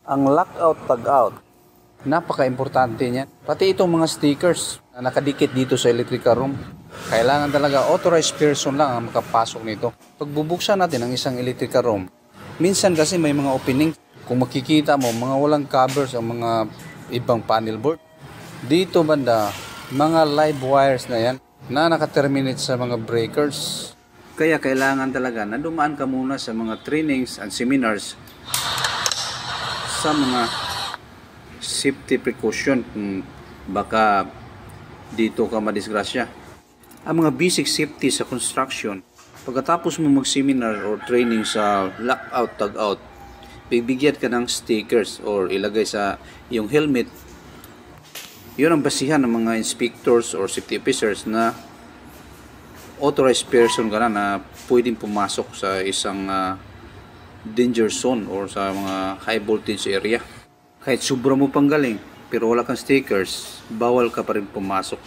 Ang lockout tag-out, napaka-importante niyan. Pati itong mga stickers na nakadikit dito sa electrical room. Kailangan talaga authorized person lang ang makapasok nito. Pag bubuksan natin ang isang electrical room, minsan kasi may mga opening. Kung makikita mo, mga walang covers ang mga ibang panel board. Dito banda, mga live wires na yan na nakaterminate sa mga breakers. Kaya kailangan talaga na dumaan ka muna sa mga trainings and seminars sa mga safety precaution kung baka dito ka madisgrasya. Ang mga basic safety sa construction, pagkatapos mo mag-seminar or training sa lockout tag-out, bibigyan ka ng stickers or ilagay sa yung helmet. Yun ang basihan ng mga inspectors or safety officers na authorized person ka na pwedeng pumasok sa isang danger zone or sa mga high voltage area. Kahit sobra mo pang galing pero wala kang stickers, bawal ka pa rin pumasok.